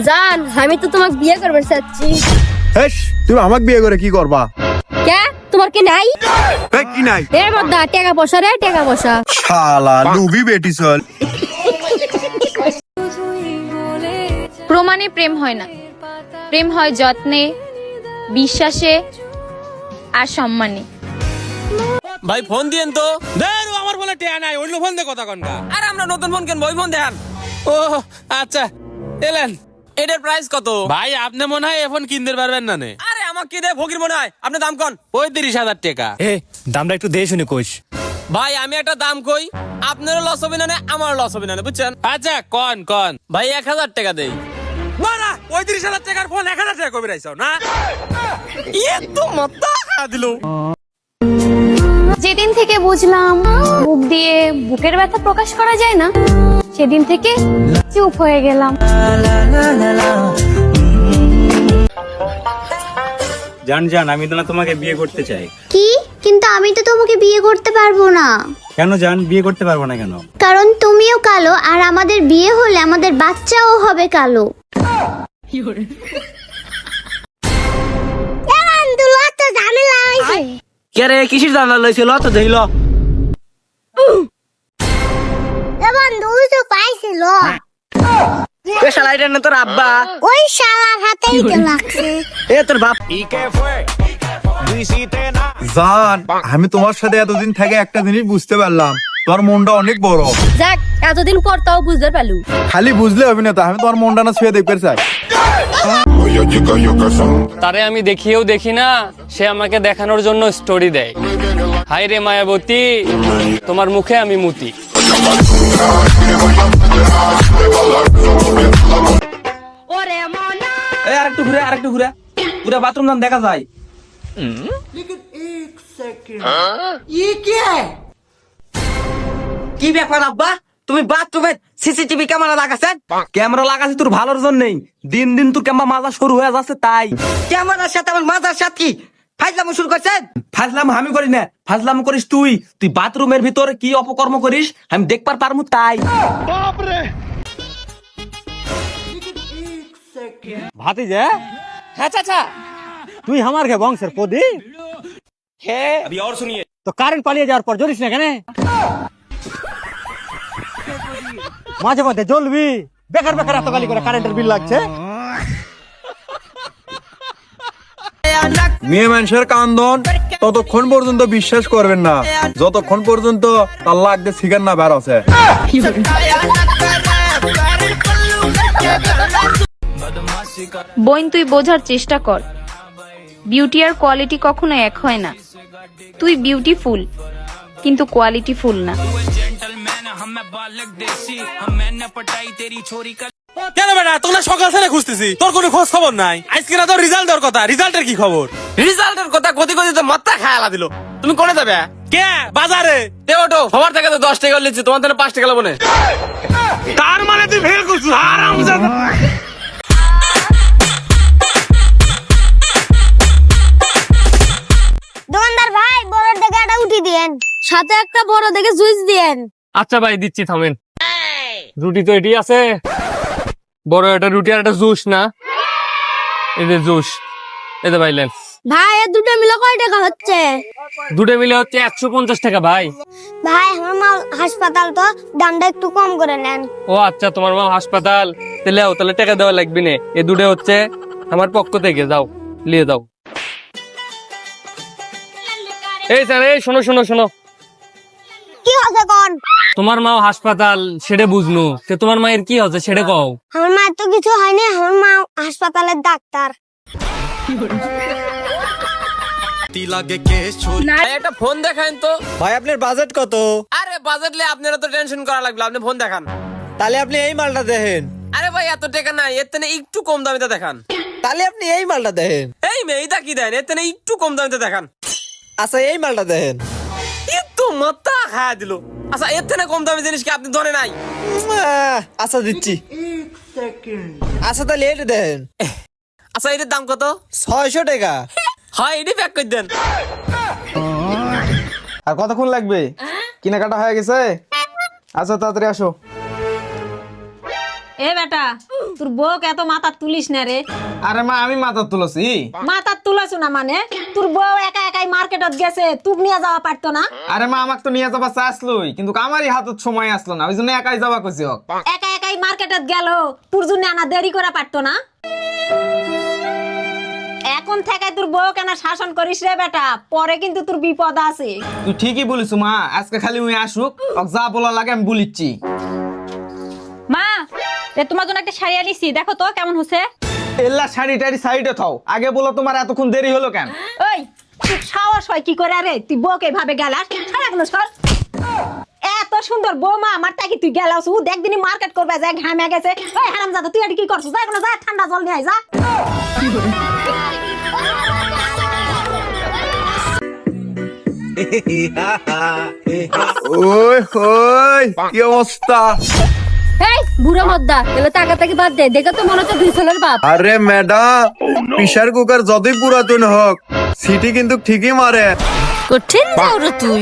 জান আমি তো তোমাকে বিয়ে করবে চাচ্ছি। হেস, তুমি আমাকে বিয়ে করে কি করবা? কে তোমার কি নাই? কি নাই? এর মধ্যে টাকা পয়সা রে, টাকা পয়সা। শালা লুবি বেটি চল। প্রমাণে প্রেম হয় না, প্রেম হয় যত্নে, বিশ্বাসে আর সম্মানে। ভাই ফোন দিয়েন তো। দেন আমার ফোনে টেয়া নাই, অন্য ফোন দিয়ে কথা কনকা। আরে আমরা নতুন ফোন কিনবো, ওই ফোন দেন। ও আচ্ছা, এলেন। এটার প্রাইস কত? ভাই আপনি মনে হয় ফোন কিনতে পারবেন না নে। আরে আমাকে কি দে ফকির মনে হয়, আপনি দাম কন। 35,000 টাকা। দামটা একটু দিয়ে শুনে কইস। ভাই আমি একটা দাম কই, আপনারও লস হবে না, আমারও লস হবে না, বুঝছেন? আচ্ছা কন কন। ভাই 1,000 টাকা দেই। বাড়া 35,000 টাকার ফোন 1,000 টাকা কবে রাইছো না? এত মাথা খা দিলো। যেদিন থেকে বুঝলাম মুখ দিয়ে বুকের ব্যথা প্রকাশ করা যায় না, সেদিন থেকে চুপ হয়ে গেলাম। জান আমি তো না তোমাকে বিয়ে করতে চাই। কি? কিন্তু আমি তো তোমাকে বিয়ে করতে পারবো না। কেন জান বিয়ে করতে পারবো না কেন? কারণ তুমিও কালো, আর আমাদের বিয়ে হলে আমাদের বাচ্চাও হবে কালো। কে রে কিসের জানা লইছিল তো দেইল। এ শালা এটা না তোর আব্বা। ওই শালার হাতেই তো লাগছে। এ তোর বাপ। জান, আমি তোমার সাথে এতদিন থেকে একটা জিনিস বুঝতে পারলাম, তোমার মনটা অনেক বড়। যাক, এতদিন পর তাও বুঝতে পারলু। খালি বুঝলে হবে না তো, আমি তোমার মনটা না ছুঁয়ে দেখতে চাই। তারে আমি দেখিয়েও দেখি না, সে আমাকে দেখানোর জন্য স্টোরি দেয়। হাই রে মায়াবতী, তোমার মুখে আমি মুতি। আরেকটু ঘুরে পুরো বাথরুম নাম দেখা যায়। কি ব্যাপার আব্বা, তুমি বাথরুমে সিসিটিভি ক্যামেরা লাগাছেন? ক্যামেরা লাগাছি তোর ভালোর জন্যই। দিন দিন তোর ক্যামেরা মাজা শুরু হয়ে যাচ্ছে, তাই ক্যামেরার সাথে আমার মাজার সাথে কি ফাজলাম শুরু করছেন? ফাজলাম আমি করি না, ফাজলাম করিস তুই। তুই বাথরুমের ভিতরে কি অপকর্ম করিস আমি দেখবার পারমু, তাই। ভাতিজা, হ্যাঁ চাচা। তুই আমার কে বংশের পদি? হ্যাঁ अभी और सुनिए। তো কারেন্ট পালিয়ে যাওয়ার পর জ্বলিস না কেন? মাঝে মাঝে জ্বলবি, বেকার বেকার এত গালি করে কারেন্টের বিল লাগছে। মেয়ে মানুষের কান্দন ততক্ষণ পর্যন্ত বিশ্বাস করবেন না যতক্ষণ পর্যন্ত তার লাগতে শিকার না বের আছে। বোন তুই বোঝার চেষ্টা কর, বিউটি আর কোয়ালিটি কখনো এক হয় না। তুই বিউটিফুল কিন্তু কোয়ালিটিফুল না। কেন বেটা তোমরা সকাল থেকে খুঁজতেছি, তোর কোনো খোঁজ খবর নাই। আজকে না তোর রেজাল্ট দেওয়ার কথা, রেজাল্টের কি খবর? রেজাল্টের কথা গতি গতি তো মাথা খায়ালা দিল। তুমি কোনে যাবে? কে বাজারে? দে ওটো, সবার থেকে তো 10 টাকা লিখছি, তোমার থেকে 5 টাকা লাগবে না। তার মানে তুই ফেল করছিস, হারামজাদা। দোকানদার ভাই, বড় দেখে একটা উঠি দিয়েন, সাথে একটা বড় দেখে জুস দিয়েন। আচ্ছা ভাই দিচ্ছি, থামেন। রুটি তো এটি আছে, বড় একটা রুটি আর একটা জুস না? এই যে জুস, এই যে ভাইলেন। ভাই এর দুটো মিলে কয় টাকা হচ্ছে? দুটো মিলে হচ্ছে 150 টাকা ভাই। ভাই আমার মা হাসপাতাল, তো দামটা একটু কম করে নেন। ও আচ্ছা, তোমার মা হাসপাতাল, তাহলে টাকা দেওয়া লাগবে না। এই দুটো হচ্ছে আমার পক্ষ থেকে, যাও নিয়ে যাও। এই স্যার, এই শোনো শোনো শোনো, কি হচ্ছে কোন? তোমার মা হাসপাতাল সেটা বুঝনু, তোমার মায়ের কি হচ্ছে সেটা কও। আমার মায়ের তো কিছু হয়নি, আমার মা হাসপাতালের ডাক্তার। একটা ফোন দেখান তো। ভাই আপনার বাজেট কত? আরে বাজেট লে আপনারা তো টেনশন করা লাগলো, আপনি ফোন দেখান। তাহলে আপনি এই মালটা দেখেন। আরে ভাই এত টাকা নাই, এর থেকে একটু কম দামিতে দেখান। তাহলে আপনি এই মালটা দেখেন। এই মেয়েটা কি দেন, এর থেকে একটু কম দামিতে দেখান। আচ্ছা এই মালটা দেখেন। একটু মাথা খায়া দিল। আচ্ছা এর থেকে কম দামি জিনিস কি আপনি ধরে নাই? আচ্ছা দিচ্ছি। আচ্ছা তাহলে এটা দেখেন। আচ্ছা এটার দাম কত? 600 টাকা। হয় এটি প্যাক করে দেন। আর কতক্ষণ লাগবে? কেনাকাটা হয়ে গেছে? আচ্ছা তাড়াতাড়ি আসো। এ বেটা তোর বউকে এত মাথা তুলিস না রে। আরে মা আমি মাথা তুলছি। মাথা তুলাছো না মানে তোর বউ একা একাই মার্কেটত গেছে তুক নিয়ে যাওয়া পারতো না? আরে মা আমাকে তো নিয়ে যাবা চাইছলই, কিন্তু আমারই হাতত সময় আসলো না, ওই জন্য একাই যাবা কইছি হোক। একা একাই মার্কেটত গেল তোর জন্য আনা দেরি করা পারতো না? এখন থেকে তোর বউ কেন শাসন করিস রে বেটা, পরে কিন্তু তোর বিপদ আছে। তুই ঠিকই বলিস মা, আজকে খালি উই আসুক, ওকে যা বলা লাগে আমি বলিচ্ছি। মা এ তোমার জন্য একটা শাড়ি আনিছি, দেখো তো কেমন হচ্ছে। এল্লা শাড়ি টাড়ি সাইডে থাও, আগে বলো তোমার এতক্ষণ দেরি হলো কেন? ওই তুই সাহস হয় কি করে রে, তুই বউকে ভাবে গেলাস? এত সুন্দর বৌমা আমার তাকে তুই গেলাস, ও দেখ দিনই মার্কেট করবে যায় ঘামে গেছে। ওই হারামজাদা তুই এটা কি করছিস? যা কোনো যা ঠান্ডা জল নিয়ে আয়, যা। ওই ওই কি অবস্থা? এই বুড়ো মদ্দা এগুলো তাকাতাকি বাদ দে, দেখে তো মনে হচ্ছে দুই ছেলের বাপ। আরে ম্যাডাম, প্রেসার কুকার যতই পুরাতন হোক সিটি কিন্তু ঠিকই মারে। কঠিন যাও রে তুই।